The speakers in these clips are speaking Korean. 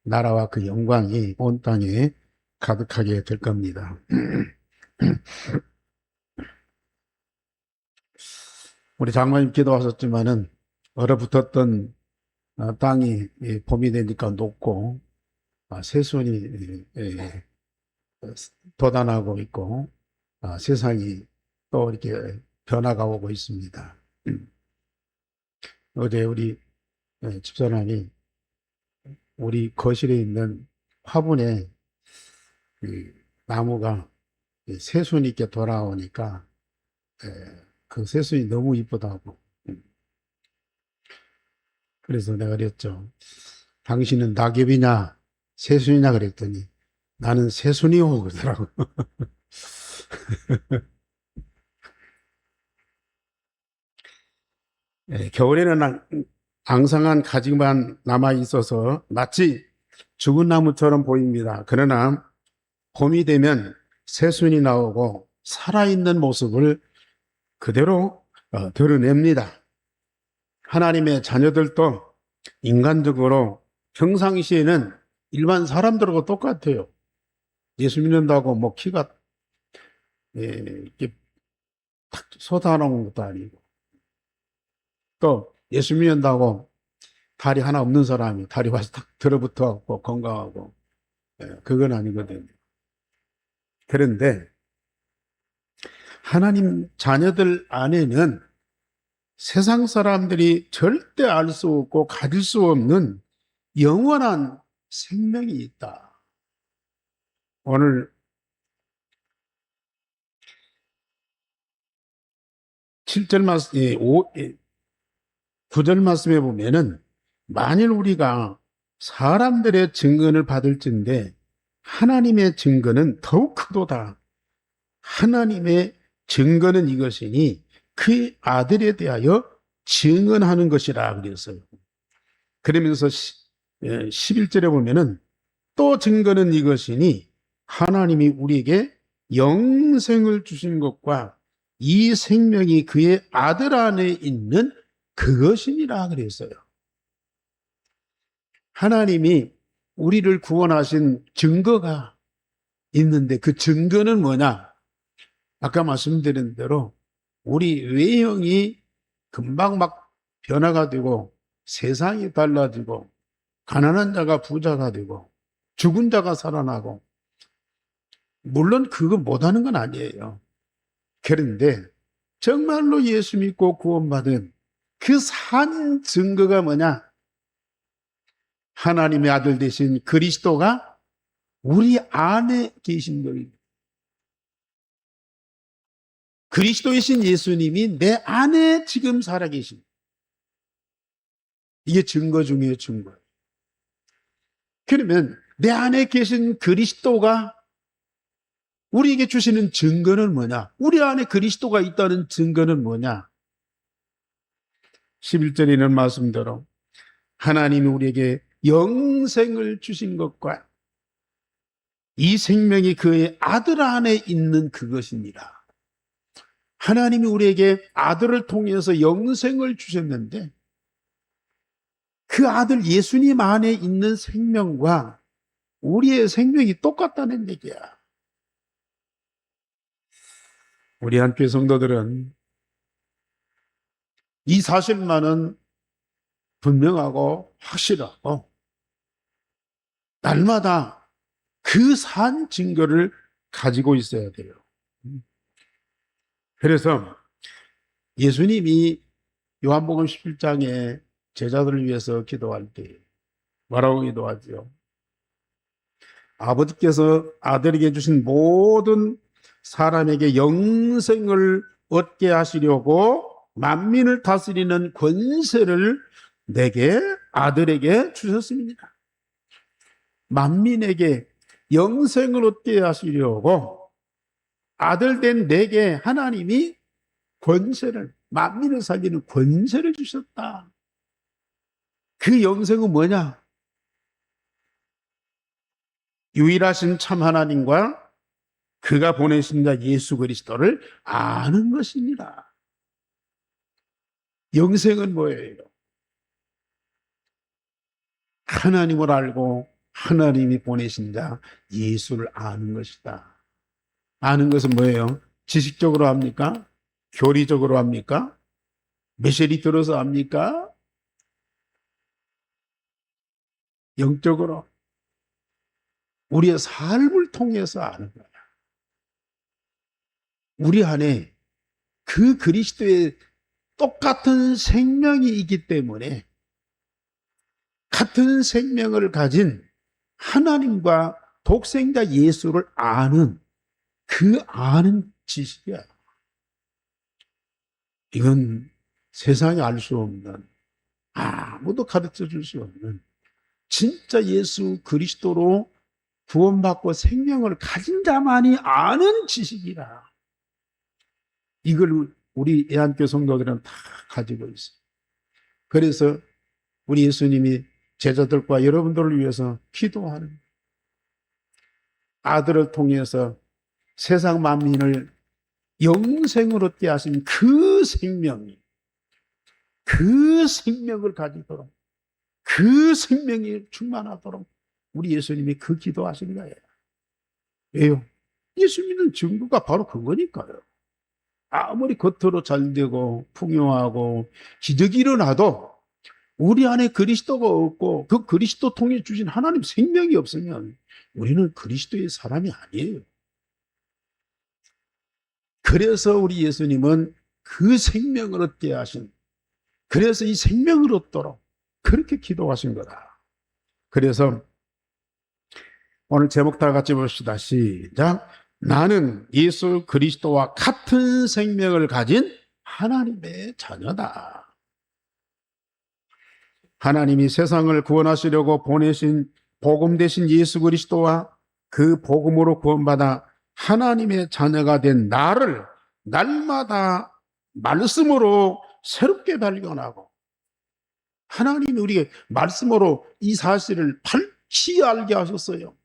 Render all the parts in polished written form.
나라와 그 영광이 온 땅에 가득하게 될 겁니다. 우리 장로님 기도하셨지만은 얼어붙었던 땅이 봄이 되니까 녹고 새순이 돋아나고 있고 세상이 또 이렇게 변화가 오고 있습니다. 어제 우리 집사람이 우리 거실에 있는 화분에 그 나무가 새순이 이렇게 돌아오니까 그 새순이 너무 이쁘다고. 그래서 내가 그랬죠. 당신은 낙엽이냐 새순이냐 그랬더니 나는 새순이요 그러더라고. 겨울에는 앙상한 가지만 남아 있어서 마치 죽은 나무처럼 보입니다. 그러나 봄이 되면 새순이 나오고 살아있는 모습을 그대로 드러냅니다. 하나님의 자녀들도 인간적으로 평상시에는 일반 사람들하고 똑같아요. 예수 믿는다고 뭐 키가 이렇게 탁 솟아나온 것도 아니고, 또 예수 믿는다고 다리 하나 없는 사람이 다리 와서 탁 들어붙어 갖고 건강하고, 그건 아니거든요. 그런데 하나님 자녀들 안에는 세상 사람들이 절대 알 수 없고 가질 수 없는 영원한 생명이 있다. 오늘 7절 말씀, 9절 말씀에 보면은 만일 우리가 사람들의 증거를 받을진데 하나님의 증거는 더욱 크도다. 하나님의 증거는 이것이니 그 아들에 대하여 증언하는 것이라 그랬어요. 그러면서 11절에 보면은 또 증거는 이것이니 하나님이 우리에게 영생을 주신 것과 이 생명이 그의 아들 안에 있는 그것이니라 그랬어요. 하나님이 우리를 구원하신 증거가 있는데 그 증거는 뭐냐? 아까 말씀드린 대로 우리 외형이 금방 막 변화가 되고 세상이 달라지고 가난한 자가 부자가 되고 죽은 자가 살아나고, 물론 그거 못하는 건 아니에요. 그런데 정말로 예수 믿고 구원받은 그 산 증거가 뭐냐? 하나님의 아들 되신 그리스도가 우리 안에 계신 거예요. 그리스도이신 예수님이 내 안에 지금 살아계신, 이게 증거 중에 증거. 그러면 내 안에 계신 그리스도가 우리에게 주시는 증거는 뭐냐? 우리 안에 그리스도가 있다는 증거는 뭐냐? 11절에 있는 말씀대로 하나님이 우리에게 영생을 주신 것과 이 생명이 그의 아들 안에 있는 그것입니다. 하나님이 우리에게 아들을 통해서 영생을 주셨는데 그 아들 예수님 안에 있는 생명과 우리의 생명이 똑같다는 얘기야. 우리 한교회 성도들은 이 사실만은 분명하고 확실하고 날마다 그 산 증거를 가지고 있어야 돼요. 그래서 예수님이 요한복음 11장에 제자들을 위해서 기도할 때 뭐라고 기도하죠? 아버지께서 아들에게 주신 모든 사람에게 영생을 얻게 하시려고 만민을 다스리는 권세를 내게 아들에게 주셨습니다. 만민에게 영생을 얻게 하시려고 아들 된 내게 하나님이 권세를, 만민을 살리는 권세를 주셨다. 그 영생은 뭐냐? 유일하신 참 하나님과 그가 보내신 자 예수 그리스도를 아는 것입니다. 영생은 뭐예요? 하나님을 알고 하나님이 보내신 자 예수를 아는 것이다. 아는 것은 뭐예요? 지식적으로 합니까? 교리적으로 합니까? 메시지 들어서 합니까? 영적으로 우리의 삶을 통해서 아는 거야. 우리 안에 그 그리스도의 똑같은 생명이 있기 때문에 같은 생명을 가진 하나님과 독생자 예수를 아는 그 아는 지식이야. 이건 세상에 알 수 없는, 아무도 가르쳐 줄 수 없는 진짜 예수 그리스도로 구원받고 생명을 가진 자만이 아는 지식이라. 이걸 우리 애한교 성도들은 다 가지고 있어요. 그래서 우리 예수님이 제자들과 여러분들을 위해서 기도하는, 아들을 통해서 세상 만민을 영생을 얻게 하신 그 생명이, 그 생명을 가지도록, 그 생명이 충만하도록 우리 예수님이 그 기도하신 거예요. 왜요? 예수 믿는 증거가 바로 그거니까요. 아무리 겉으로 잘되고 풍요하고 기적이 일어나도 우리 안에 그리스도가 없고 그 그리스도 통해 주신 하나님 생명이 없으면 우리는 그리스도의 사람이 아니에요. 그래서 우리 예수님은 그 생명을 얻게 하신, 그래서 이 생명을 얻도록 그렇게 기도하신 거다. 그래서 오늘 제목 다 같이 봅시다. 시작. 나는 예수 그리스도와 같은 생명을 가진 하나님의 자녀다. 하나님이 세상을 구원하시려고 보내신 복음 대신 예수 그리스도와 그 복음으로 구원받아 하나님의 자녀가 된 나를 날마다 말씀으로 새롭게 발견하고, 하나님이 우리에게 말씀으로 이 사실을 밝히 알게 하셨어요.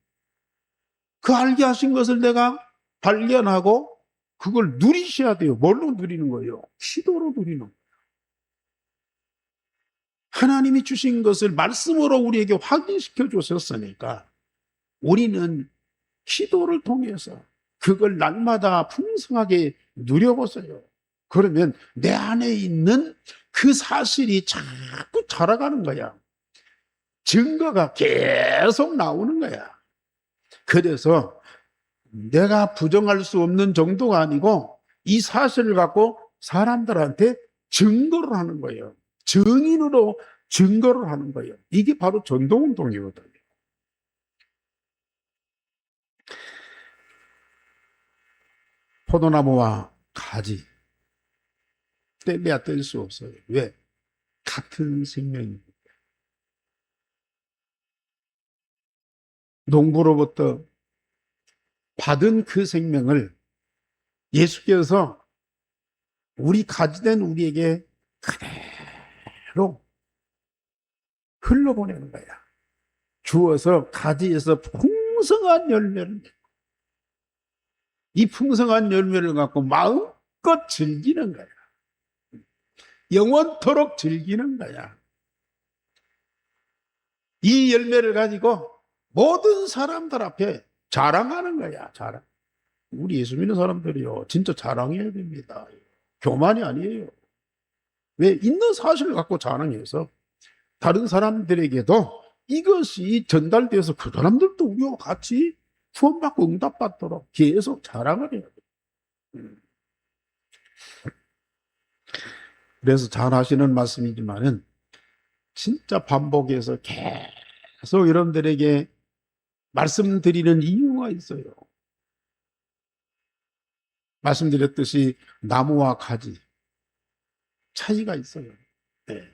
그 알게 하신 것을 내가 발견하고 그걸 누리셔야 돼요. 뭘로 누리는 거예요? 기도로 누리는 거예요. 하나님이 주신 것을 말씀으로 우리에게 확인시켜 주셨으니까 우리는 기도를 통해서 그걸 날마다 풍성하게 누려보세요. 그러면 내 안에 있는 그 사실이 자꾸 자라가는 거야. 증거가 계속 나오는 거야. 그래서 내가 부정할 수 없는 정도가 아니고 이 사실을 갖고 사람들한테 증거를 하는 거예요. 증인으로 증거를 하는 거예요. 이게 바로 전도운동이거든요. 포도나무와 가지 뗄래야 뗄 수 없어요. 왜? 같은 생명입니다. 농부로부터 받은 그 생명을 예수께서 우리 가지된 우리에게 그대로 흘러보내는 거야. 주어서 가지에서 풍성한 열매를, 이 풍성한 열매를 갖고 마음껏 즐기는 거야. 영원토록 즐기는 거야. 이 열매를 가지고 모든 사람들 앞에 자랑하는 거야. 자랑. 우리 예수 믿는 사람들이요, 진짜 자랑해야 됩니다. 교만이 아니에요. 왜? 있는 사실을 갖고 자랑해서 다른 사람들에게도 이것이 전달돼서 그 사람들도 우리와 같이 구원받고 응답받도록 계속 자랑을 해야 돼요. 그래서 잘 하시는 말씀이지만은 진짜 반복해서 계속 여러분들에게 말씀드리는 이유가 있어요. 말씀드렸듯이 나무와 가지 차이가 있어요. 네.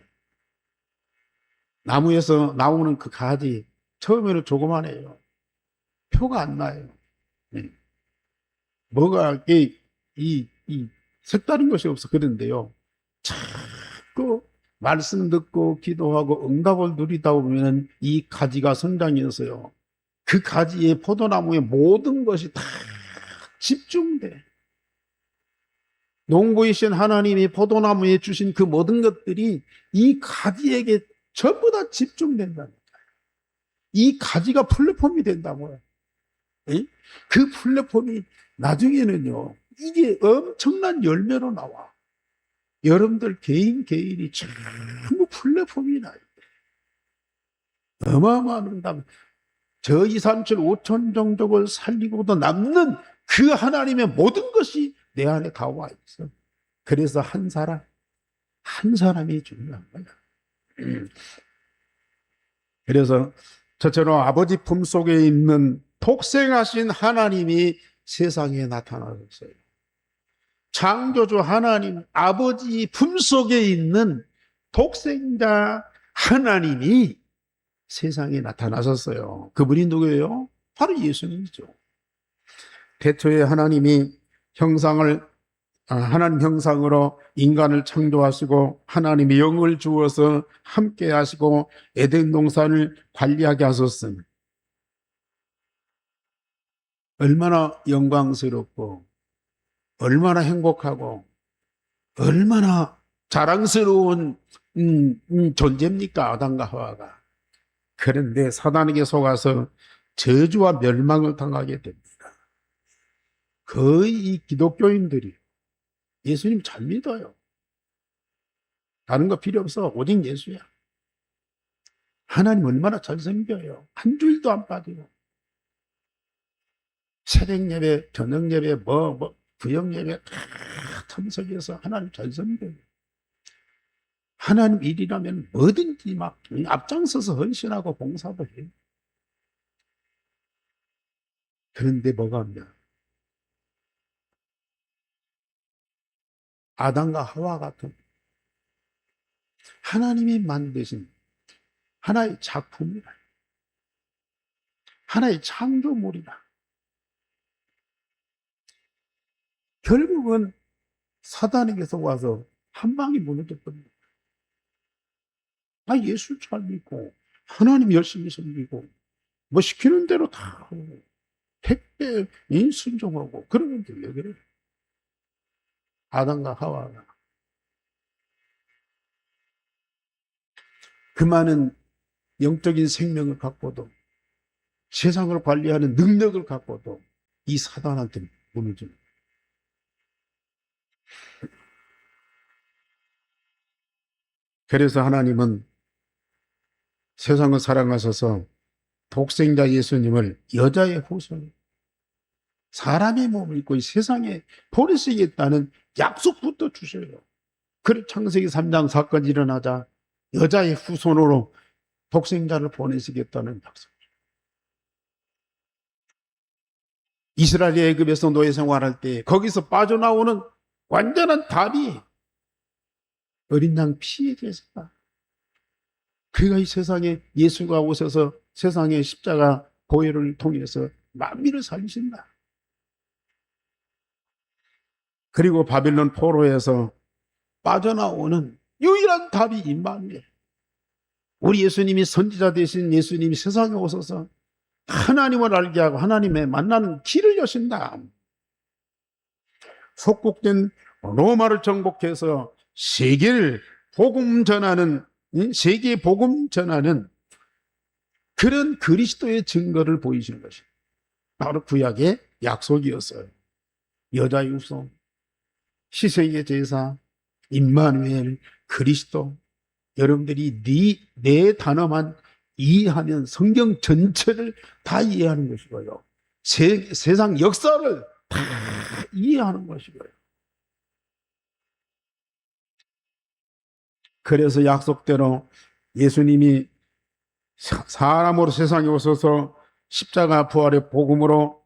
나무에서 나오는 그 가지 처음에는 조그만해요. 표가 안 나요. 네. 뭐가 이 색다른 것이 없어. 그런데요, 자꾸 말씀 듣고 기도하고 응답을 누리다 보면 이 가지가 성장해서요, 그 가지에 포도나무의 모든 것이 다 집중돼. 농부이신 하나님이 포도나무에 주신 그 모든 것들이 이 가지에게 전부 다 집중된다니까요. 이 가지가 플랫폼이 된다고요. 예? 그 플랫폼이 나중에는요, 이게 엄청난 열매로 나와. 여러분들 개인이 전부 플랫폼이 나요. 어마어마한 다음 저 2, 3, 7, 5천 종족을 살리고도 남는 그 하나님의 모든 것이 내 안에 다 와 있어. 그래서 한 사람이 중요한 거야. 그래서 저처럼 아버지 품속에 있는 독생하신 하나님이 세상에 나타나셨어요. 창조주 하나님 아버지 품속에 있는 독생자 하나님이 세상에 나타나셨어요. 그분이 누구예요? 바로 예수님이죠. 태초에 하나님이 하나님 형상으로 인간을 창조하시고 하나님이 영을 주어서 함께 하시고 에덴 동산을 관리하게 하셨음. 얼마나 영광스럽고 얼마나 행복하고 얼마나 자랑스러운 존재입니까? 아담과 하와가. 그런데 사단에게 속아서 저주와 멸망을 당하게 됩니다. 거의 이 기독교인들이 예수님 잘 믿어요. 다른 거 필요 없어. 오직 예수야. 하나님 얼마나 잘 섬겨요. 한 주일도 안 빠지고. 새벽 예배, 저녁 예배, 구역 예배 다 참석해서 하나님 잘 섬겨요. 하나님 일이라면 뭐든지 막 앞장서서 헌신하고 봉사도 해요. 그런데 뭐가 없냐? 아담과 하와 같은 하나님이 만드신 하나의 작품이라, 하나의 창조물이라. 결국은 사단에게서 와서 한 방에 무너졌거든요. 예수 잘 믿고 하나님 열심히 섬기고 뭐 시키는 대로 다 하고 택배 순종하고 그러는데 왜 그래? 아담과 하와가 그 많은 영적인 생명을 갖고도 세상을 관리하는 능력을 갖고도 이 사단한테 무너집니다. 그래서 하나님은 세상을 사랑하셔서 독생자 예수님을 여자의 후손, 사람의 몸을 입고 이 세상에 보내시겠다는 약속부터 주셔요. 그래 창세기 3장 사건이 일어나자 여자의 후손으로 독생자를 보내시겠다는 약속. 이스라엘이 애굽에서 노예 생활할 때 거기서 빠져나오는 완전한 답이 어린 양 피의 제사다. 그가 이 세상에 예수가 오셔서 세상의 십자가 보혈을 통해서 만민을 살리신다. 그리고 바빌론 포로에서 빠져나오는 유일한 답이 임마누엘. 우리 예수님이 선지자 되신 예수님이 세상에 오셔서 하나님을 알게 하고 하나님의 만나는 길을 여신다. 속국된 로마를 정복해서 세계를 복음 전하는, 세계에 복음 전하는 그런 그리스도의 증거를 보이시는 것이 바로 구약의 약속이었어요. 여자의 후손, 희생의 제사, 임마누엘, 그리스도. 여러분들이 네 단어만 이해하면 성경 전체를 다 이해하는 것이고요. 세상 역사를 다 이해하는 것이고요. 그래서 약속대로 예수님이 사람으로 세상에 오셔서 십자가 부활의 복음으로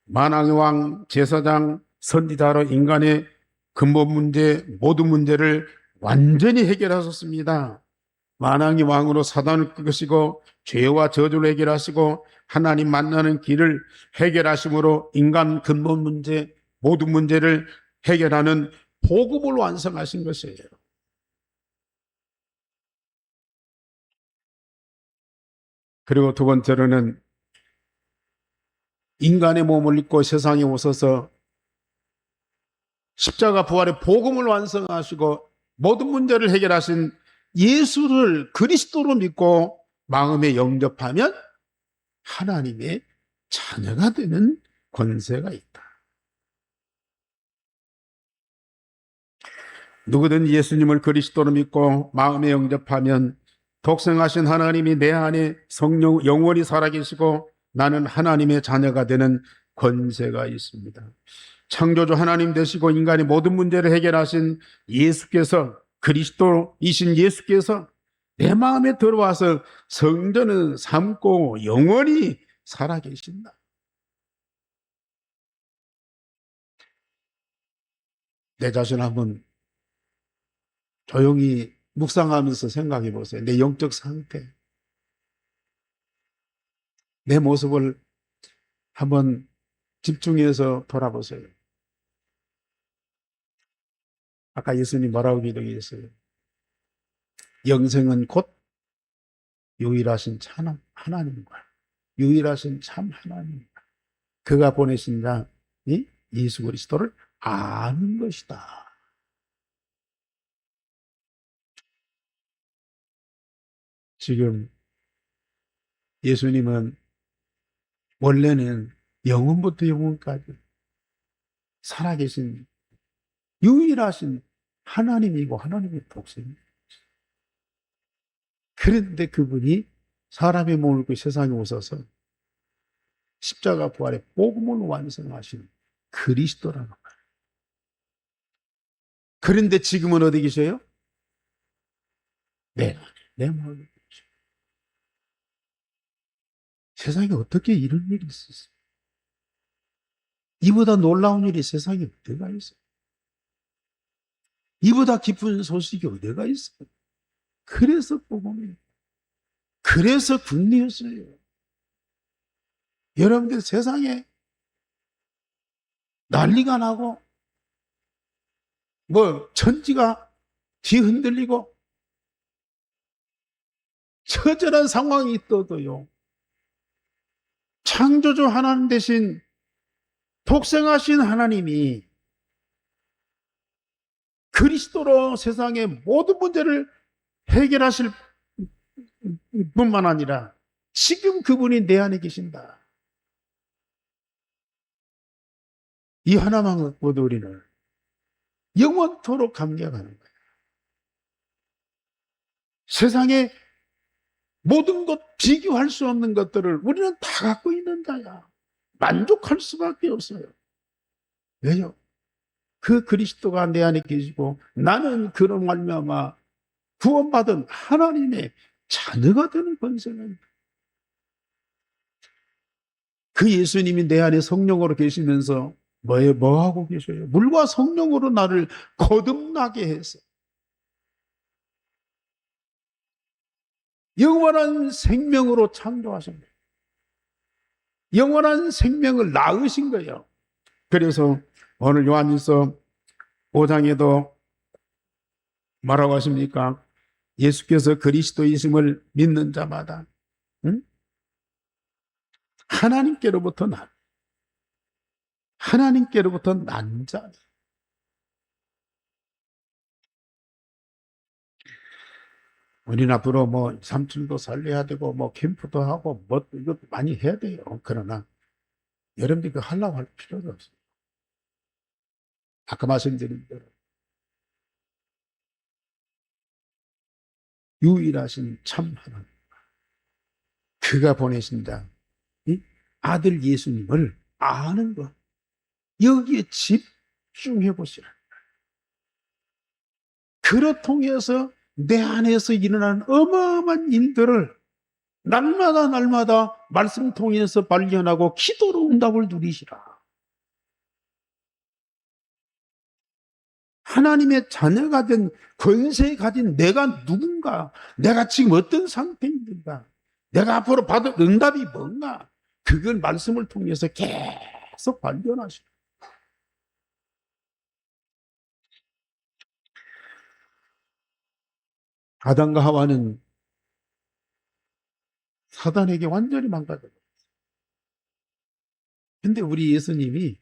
만왕의 왕, 제사장, 선지자로 인간의 근본 문제, 모든 문제를 완전히 해결하셨습니다. 만왕의 왕으로 사단을 끄시고 죄와 저주를 해결하시고 하나님 만나는 길을 해결하심으로 인간 근본 문제, 모든 문제를 해결하는 복음을 완성하신 것이에요. 그리고 두 번째로는 인간의 몸을 입고 세상에 오셔서 십자가 부활의 복음을 완성하시고 모든 문제를 해결하신 예수를 그리스도로 믿고 마음에 영접하면 하나님의 자녀가 되는 권세가 있다. 누구든 예수님을 그리스도로 믿고 마음에 영접하면 독생하신 하나님이 내 안에 성령 영원히 살아계시고 나는 하나님의 자녀가 되는 권세가 있습니다. 창조주 하나님 되시고 인간의 모든 문제를 해결하신 예수께서, 그리스도이신 예수께서 내 마음에 들어와서 성전을 삼고 영원히 살아계신다. 내 자신 한번 조용히 묵상하면서 생각해 보세요. 내 영적 상태, 내 모습을 한번 집중해서 돌아보세요. 아까 예수님 뭐라고 기도했어요? 영생은 곧 유일하신 참 하나님과 유일하신 참 하나님, 그가 보내신 자 예수 그리스도를 아는 것이다. 지금 예수님은 원래는 영원부터 영원까지 살아계신 유일하신 하나님이고 하나님의 독생입니다. 그런데 그분이 사람의 몸을 입고 세상에 오셔서 십자가 부활의 복음을 완성하신 그리스도라는 거예요. 그런데 지금은 어디 계세요? 내 몸을 입고 계세요. 세상에 어떻게 이런 일이 있었어요? 이보다 놀라운 일이 세상에 어디가 있어요? 이보다 기쁜 소식이 어디가 있어요? 그래서 복음이에요. 그래서 군리였어요. 여러분들 세상에 난리가 나고 천지가 뒤흔들리고 처절한 상황이 있어도요, 창조주 하나님 대신 독생하신 하나님이 그리스도로 세상의 모든 문제를 해결하실 뿐만 아니라 지금 그분이 내 안에 계신다. 이 하나만 갖고도 우리는 영원토록 감격하는 거예요. 세상에 모든 것, 비교할 수 없는 것들을 우리는 다 갖고 있는 자야. 만족할 수밖에 없어요. 왜요? 그 그리스도가 내 안에 계시고 나는 그로 말미암아 구원받은 하나님의 자녀가 되는 권세가 있다. 그 예수님이 내 안에 성령으로 계시면서 뭐 하고 계셔요? 물과 성령으로 나를 거듭나게 해서 영원한 생명으로 창조하신 거예요. 영원한 생명을 낳으신 거예요. 그래서 오늘 요한일서 5장에도 뭐라고 하십니까? 예수께서 그리스도이심을 믿는 자마다 하나님께로부터 난 자. 우리는 앞으로 3층도 살려야 되고 캠프도 하고 이것도 많이 해야 돼요. 그러나 여러분들이 그거 하려고 할 필요가 없어요. 아까 말씀드린 대로 유일하신 참 하나님, 그가 보내신 자 아들 예수님을 아는 것, 여기에 집중해 보시라. 그를 통해서 내 안에서 일어나는 어마어마한 일들을 날마다 말씀 통해서 발견하고 기도로 응답을 누리시라. 하나님의 자녀가 된 권세에 가진 내가 누군가, 내가 지금 어떤 상태인가, 내가 앞으로 받을 응답이 뭔가, 그걸 말씀을 통해서 계속 발견하시라. 아담과 하와는 사단에게 완전히 망가졌어요. 근데 우리 예수님이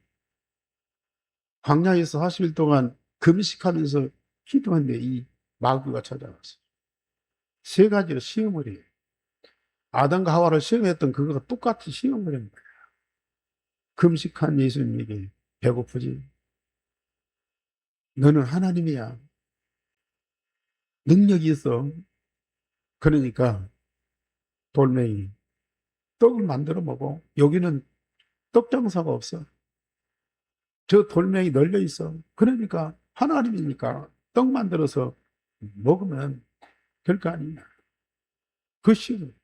광야에서 40일 동안 금식하면서 기도했는데 이 마귀가 찾아왔어요. 세 가지로 시험을 해요. 아담과 하와를 시험했던 그거가 똑같이 시험을 한 거예요. 금식한 예수님에게 배고프지? 너는 하나님이야. 능력이 있어. 그러니까 돌멩이 떡을 만들어 먹어. 여기는 떡 장사가 없어. 저 돌멩이 널려 있어. 그러니까 하나님이니까 떡 만들어서 먹으면 별거 아니냐. 그 쉬운.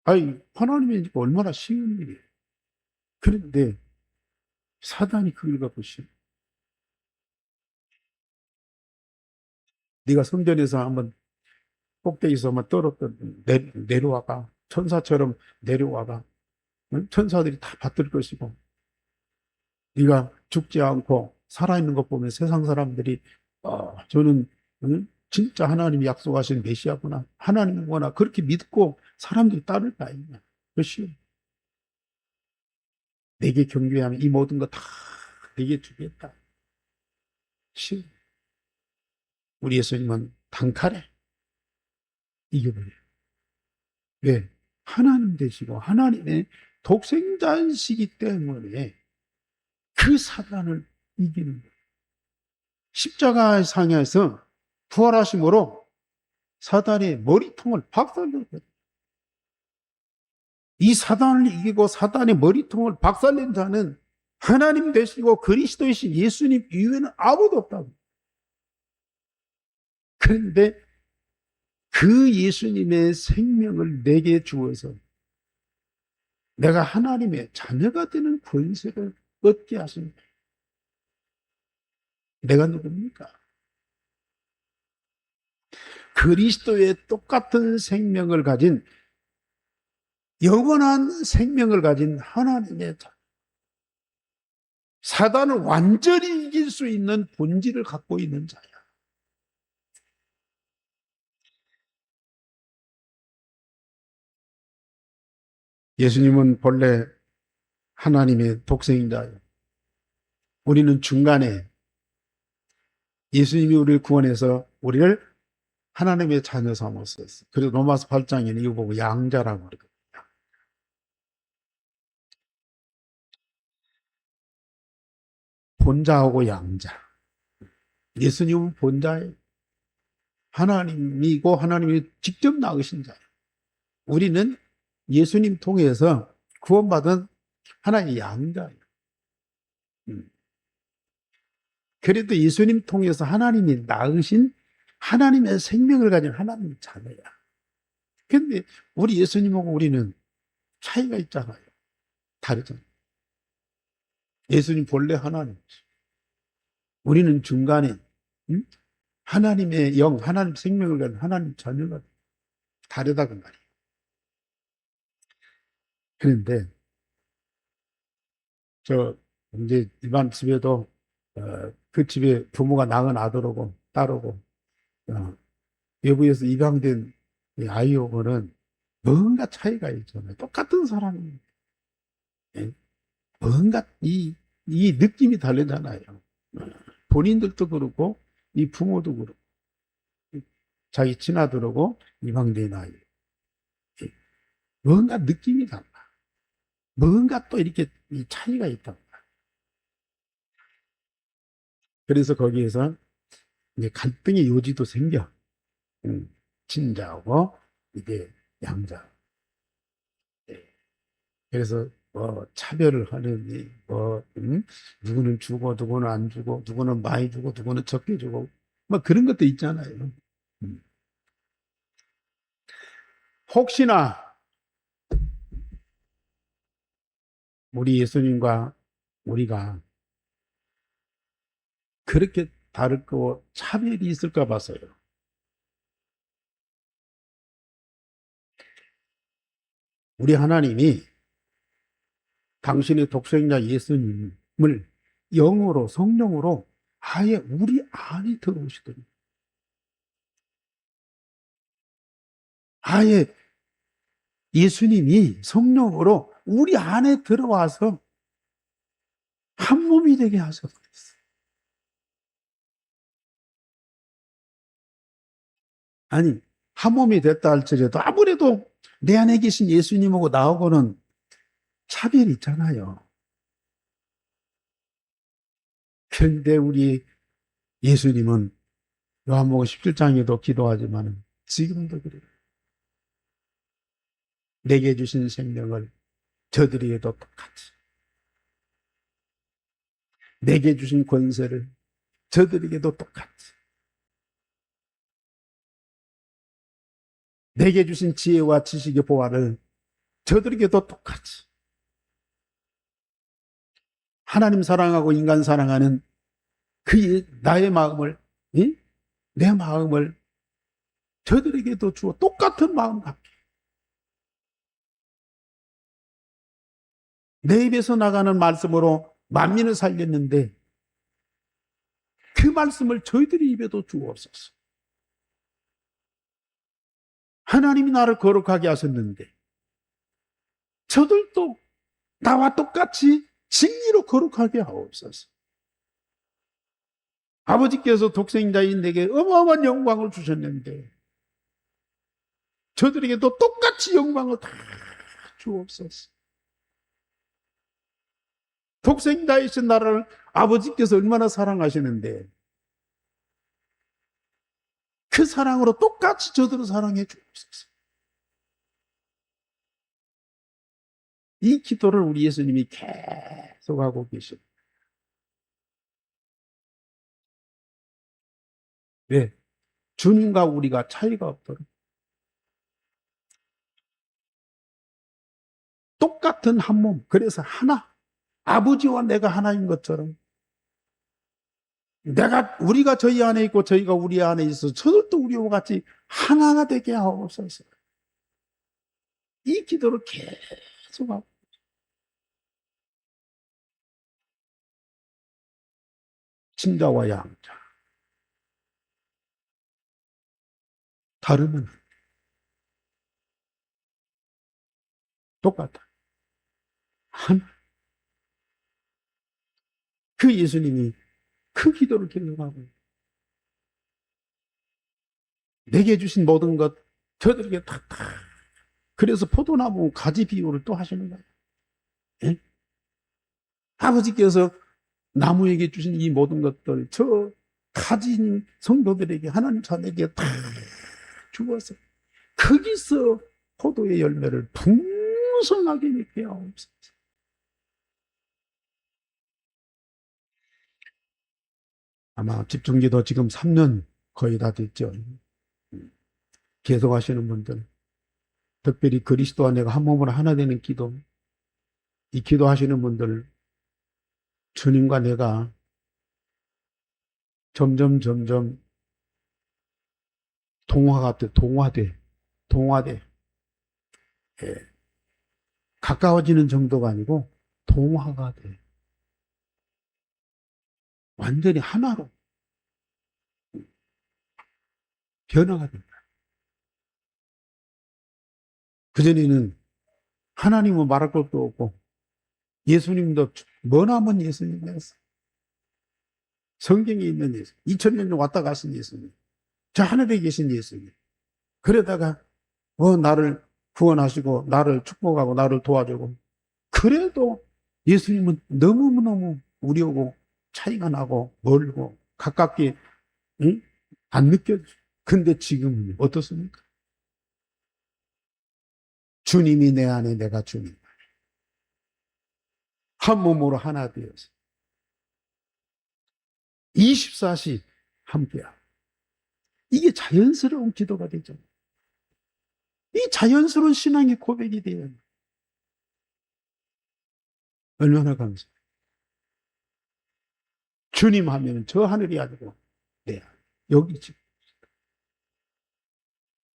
아니, 하나님이니까 얼마나 쉬운 일이에요. 그런데 사단이 그걸 갖고 싫어. 네가 성전에서 한번 꼭대기에서 한번 떨었던 내려와봐. 천사처럼 내려와봐. 응? 천사들이 다 받들 것이고 네가 죽지 않고 살아있는 것 보면 세상 사람들이 저는 응? 진짜 하나님이 약속하신 메시아구나. 하나님이구나. 그렇게 믿고 사람들이 따를 거 아니냐. 그것이 내게 경배하면 이 모든 거 다 내게 주겠다. 쉬워. 우리 예수님은 단칼에 이겨버려요. 왜? 하나님 되시고 하나님의 독생자이시기 때문에 그 사단을 이기는 거예요. 십자가 상에서 부활하심으로 사단의 머리통을 박살냈거든요. 이 사단을 이기고 사단의 머리통을 박살낸 자는 하나님 되시고 그리스도이신 예수님 이외에는 아무도 없다고. 그런데 그 예수님의 생명을 내게 주어서 내가 하나님의 자녀가 되는 권세를 얻게 하십니다. 내가 누굽니까? 그리스도의 똑같은 생명을 가진 영원한 생명을 가진 하나님의 자녀. 사단을 완전히 이길 수 있는 본질을 갖고 있는 자야. 예수님은 본래 하나님의 독생자예요. 우리는 중간에 예수님이 우리를 구원해서 우리를 하나님의 자녀 삼았었어요. 그래서 로마서 8장에는 이거 보고 양자라고 그러거든요. 본자하고 양자. 예수님은 본자예요. 하나님이고 하나님이 직접 낳으신 자예요. 우리는 예수님 통해서 구원받은 하나님의 양자예요. 그래도 예수님 통해서 하나님이 낳으신 하나님의 생명을 가진 하나님의 자녀야. 근데 우리 예수님하고 우리는 차이가 있잖아요. 다르잖아요. 예수님 본래 하나님. 우리는 중간에 하나님의 영, 하나님 생명을 가진 하나님 자녀가 다르다고 말이에요. 그런데 저 이제 일반 집에도 그 집에 부모가 낳은 아들하고 딸하고 외부에서 입양된 아이하고는 뭔가 차이가 있잖아요. 똑같은 사람이 뭔가 이 느낌이 다르잖아요. 본인들도 그렇고 이 부모도 그렇고 자기 친아들하고 입양된 아이 뭔가 느낌이 달라. 뭔가 또 이렇게 차이가 있다. 그래서 거기에서 이제 갈등의 요지도 생겨. 친자하고 이게 양자. 그래서 뭐 차별을 하느니 누구는 주고 누구는 안 주고 누구는 많이 주고 누구는 적게 주고 뭐 그런 것도 있잖아요. 음. 혹시나 우리 예수님과 우리가 그렇게 다르고 차별이 있을까 봐서요. 우리 하나님이 당신의 독생자 예수님을 영으로 성령으로 아예 우리 안에 들어오시더니 아예 예수님이 성령으로 우리 안에 들어와서 한 몸이 되게 하셔버렸어요. 아니 한 몸이 됐다 할지라도 아무래도 내 안에 계신 예수님하고 나하고는 차별이 있잖아요. 그런데 우리 예수님은 요한복음 17장에도 기도하지만 지금도 그래요. 내게 주신 생명을 저들에게도 똑같이, 내게 주신 권세를 저들에게도 똑같이, 내게 주신 지혜와 지식의 보화를 저들에게도 똑같이, 하나님 사랑하고 인간 사랑하는 그 나의 마음을, 내 마음을 저들에게도 주어 똑같은 마음 갖게. 내 입에서 나가는 말씀으로 만민을 살렸는데 그 말씀을 저희들의 입에도 주옵소서. 하나님이 나를 거룩하게 하셨는데 저들도 나와 똑같이 진리로 거룩하게 하옵소서. 아버지께서 독생자인 내게 어마어마한 영광을 주셨는데 저들에게도 똑같이 영광을 다 주옵소서. 독생자이신 나를 아버지께서 얼마나 사랑하시는데 그 사랑으로 똑같이 저들을 사랑해 주옵소서. 이 기도를 우리 예수님이 계속하고 계십니다. 왜? 주님과 우리가 차이가 없도록 똑같은 한 몸, 그래서 하나, 아버지와 내가 하나인 것처럼 우리가 저희 안에 있고 저희가 우리 안에 있어 저들도 우리와 같이 하나가 되게 하옵소서. 이 기도를 계속하고 친자와 양자 다르면 똑같아. 하나. 그 예수님이 그 기도를 계속하고 내게 주신 모든 것 저들에게 다 그래서 포도나무 가지 비유를 또 하시는 거예요. 예? 아버지께서 나무에게 주신 이 모든 것들 저 가진 성도들에게 하나님 자녀에게 다 주어서 거기서 포도의 열매를 풍성하게 맺게 하옵소서. 아마 집중기도 지금 3년 거의 다 됐죠. 계속 하시는 분들, 특별히 그리스도와 내가 한 몸으로 하나 되는 기도, 이 기도 하시는 분들, 주님과 내가 점점 동화돼. 예. 가까워지는 정도가 아니고 동화가 돼. 완전히 하나로 변화가 된다. 그전에는 하나님은 말할 것도 없고 예수님도 머나먼 예수님이었어. 성경에 있는 예수님, 2000년 왔다 가신 예수님, 저 하늘에 계신 예수님. 그러다가 나를 구원하시고 나를 축복하고 나를 도와주고 그래도 예수님은 너무너무 우리하고 차이가 나고 멀고 가깝게 안 느껴져. 근데 지금은 어떻습니까? 주님이 내 안에 내가 주님 한 몸으로 하나 되어서 24시 함께야. 이게 자연스러운 기도가 되죠. 이 자연스러운 신앙의 고백이 돼요. 얼마나 감사해요. 주님 하면 저 하늘이 아니고 여기 지금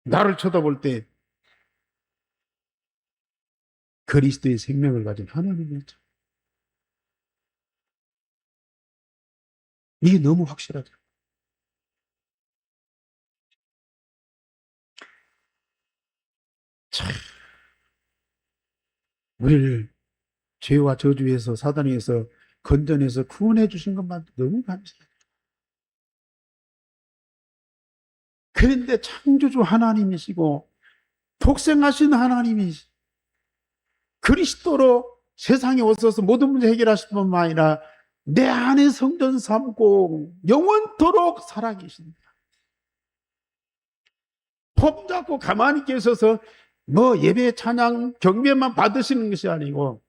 나를 쳐다볼 때 그리스도의 생명을 가진 하나님이었죠. 이게 너무 확실하죠. 참, 우리를 죄와 저주에서 사단에서 건져내서 구원해 주신 것만 너무 감사해요. 그런데 창조주 하나님이시고 독생하신 하나님이시 그리스도로 세상에 오셔서 모든 문제 해결하실 뿐만 아니라 내 안에 성전 삼고 영원토록 살아계신다. 폼 잡고 가만히 계셔서 뭐 예배 찬양 경배만 받으시는 것이 아니고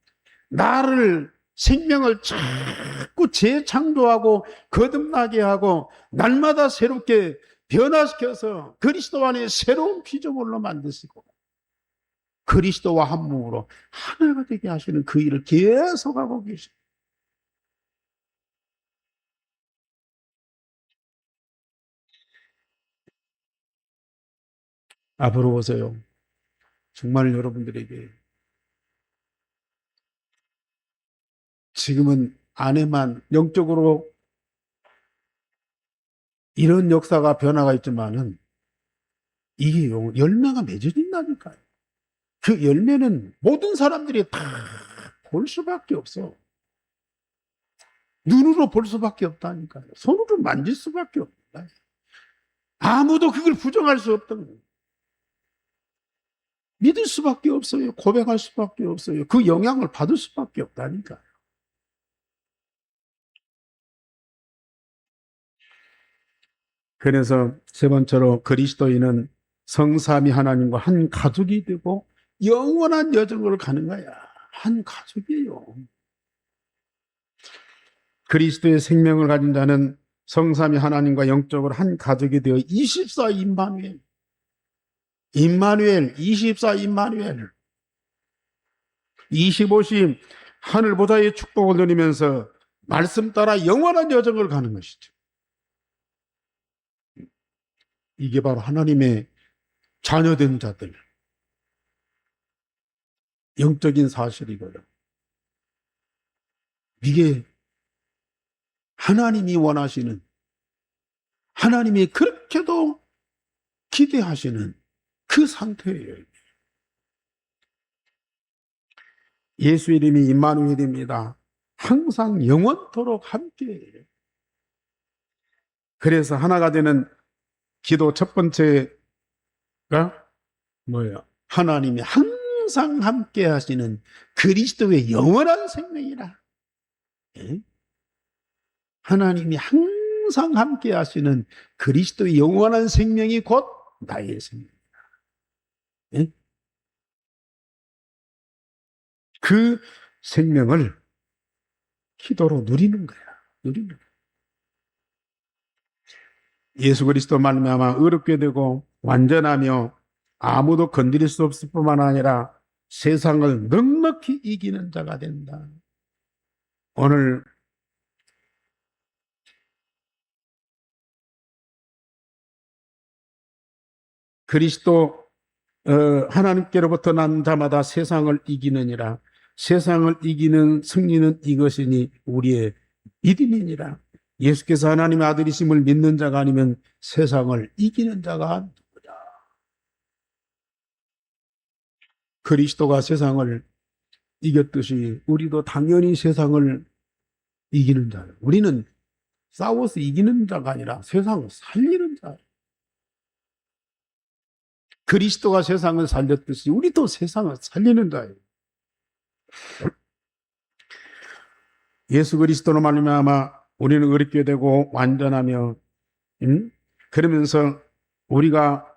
나를 생명을 자꾸 재창조하고 거듭나게 하고 날마다 새롭게 변화시켜서 그리스도 안에 새로운 피조물로 만드시고 그리스도와 한 몸으로 하나가 되게 하시는 그 일을 계속하고 계십니다. 앞으로 보세요. 정말 여러분들에게 지금은 안에만 영적으로 이런 역사가 변화가 있지만은 이게 열매가 맺어진다니까요. 그 열매는 모든 사람들이 다 볼 수밖에 없어. 눈으로 볼 수밖에 없다니까요. 손으로 만질 수밖에 없다. 아무도 그걸 부정할 수 없던 거예요. 믿을 수밖에 없어요. 고백할 수밖에 없어요. 그 영향을 받을 수밖에 없다니까요. 그래서 세 번째로 그리스도인은 성삼위 하나님과 한 가족이 되고 영원한 여정을 가는 거야. 한 가족이에요. 그리스도의 생명을 가진 자는 성삼위 하나님과 영적으로 한 가족이 되어 24 임마누엘, 24 임마누엘, 25심 하늘보다의 축복을 누리면서 말씀 따라 영원한 여정을 가는 것이죠. 이게 바로 하나님의 자녀된 자들, 영적인 사실이고요. 이게 하나님이 원하시는, 하나님이 그렇게도 기대하시는 그 상태예요. 예수 이름이 임마누엘입니다. 항상 영원토록 함께해요. 그래서 하나가 되는 기도 첫 번째가 뭐예요? 하나님이 항상 함께 하시는 그리스도의 영원한 생명이라. 예? 하나님이 항상 함께 하시는 그리스도의 영원한 생명이 곧 나의 생명이다. 예? 그 생명을 기도로 누리는 거야. 누리는 거야. 예수 그리스도 말미암아 의롭게 되고 완전하며 아무도 건드릴 수 없을 뿐만 아니라 세상을 넉넉히 이기는 자가 된다. 오늘 그리스도 하나님께로부터 난 자마다 세상을 이기느니라. 세상을 이기는 승리는 이것이니 우리의 믿음이니라. 예수께서 하나님의 아들이심을 믿는 자가 아니면 세상을 이기는 자가 누구냐. 그리스도가 세상을 이겼듯이 우리도 당연히 세상을 이기는 자예요. 우리는 싸워서 이기는 자가 아니라 세상을 살리는 자예요. 그리스도가 세상을 살렸듯이 우리도 세상을 살리는 자예요. 예수 그리스도로 말미암아 우리는 의롭게 되고 완전하며 그러면서 우리가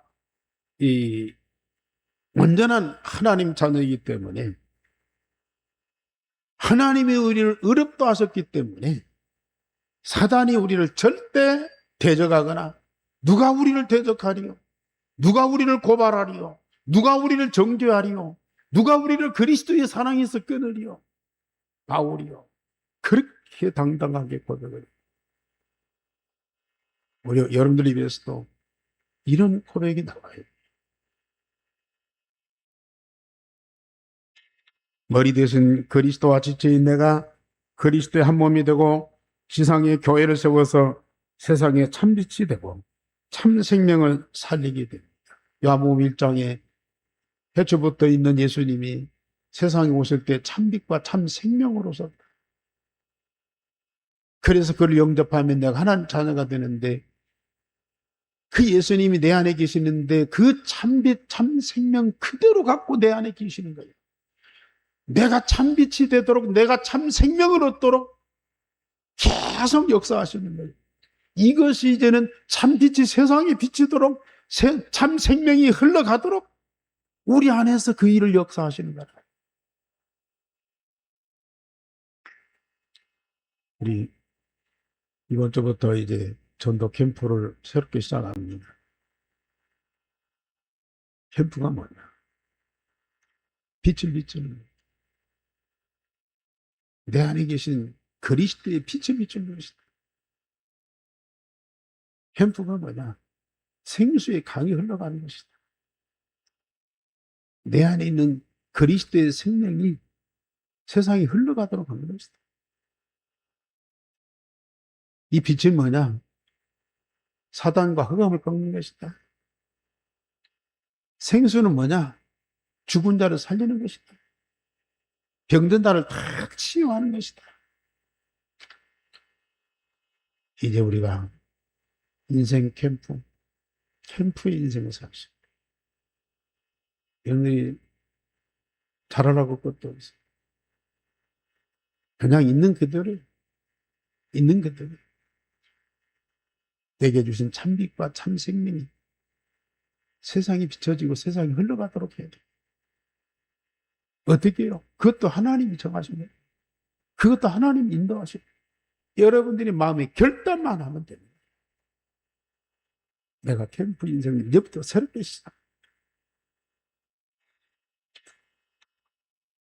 이 완전한 하나님 자녀이기 때문에 하나님이 우리를 의롭다 하셨기 때문에 사단이 우리를 절대 대적하거나 누가 우리를 대적하리요? 누가 우리를 고발하리요? 누가 우리를 정죄하리요? 누가 우리를 그리스도의 사랑에서 끊으리요? 바울이요. 그렇게 당당하게 고백을 해요. 우리 여러분들 입에서도 이런 고백이 나와요. 머리 대신 그리스도와 지체인 내가 그리스도의 한 몸이 되고 지상의 교회를 세워서 세상에 참빛이 되고 참 생명을 살리게 됩니다. 요한복음 1장에 태초부터 있는 예수님이 세상에 오실 때 참빛과 참 생명으로 오셨다. 그래서 그를 영접하면 내가 하나님 자녀가 되는데 그 예수님이 내 안에 계시는데 그 참빛, 참 생명 그대로 갖고 내 안에 계시는 거예요. 내가 참빛이 되도록, 내가 참 생명을 얻도록 계속 역사하시는 거예요. 이것이 이제는 참빛이 세상에 비치도록, 참 생명이 흘러가도록 우리 안에서 그 일을 역사하시는 거예요. 우리 이번 주부터 이제 전도 캠프를 새롭게 시작합니다. 캠프가 뭐냐? 빛을 비추는 거예요. 내 안에 계신 그리스도의 빛을 비추는 것이다. 캠프가 뭐냐? 생수의 강이 흘러가는 것이다. 내 안에 있는 그리스도의 생명이 세상에 흘러가도록 하는 것이다. 이 빛이 뭐냐? 사단과 흑암을 꺾는 것이다. 생수는 뭐냐? 죽은 자를 살리는 것이다. 병든 자를 다 치유하는 것이다. 이제 우리가 인생 캠프의 인생을 삽시다. 여러분들이 잘하라고 것도 없어요. 그냥 있는 그대로 내게 주신 참빛과 참 생명이 세상이 비춰지고 세상이 흘러가도록 해야 돼요. 어떻게 해요? 그것도 하나님이 정하신 거예요. 그것도 하나님이 인도하시고 여러분들이 마음에 결단만 하면 됩니다. 내가 캠프 인생을 이제부터 새롭게 시작.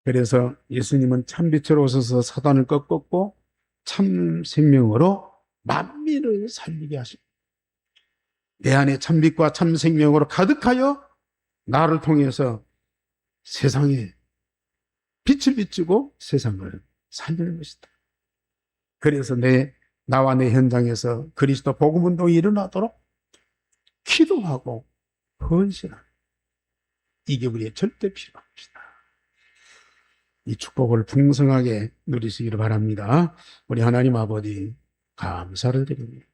그래서 예수님은 참빛으로 오셔서 사단을 꺾었고 참 생명으로 만민을 살리게 하십니다. 내 안에 참빛과 참 생명으로 가득하여 나를 통해서 세상에 빛을 비추고 세상을 살리는 것이다. 그래서 나와 내 현장에서 그리스도 복음 운동이 일어나도록 기도하고 헌신하는 이게 우리의 절대 필요한 것이다. 이 축복을 풍성하게 누리시기를 바랍니다. 우리 하나님 아버지 감사를 드립니다.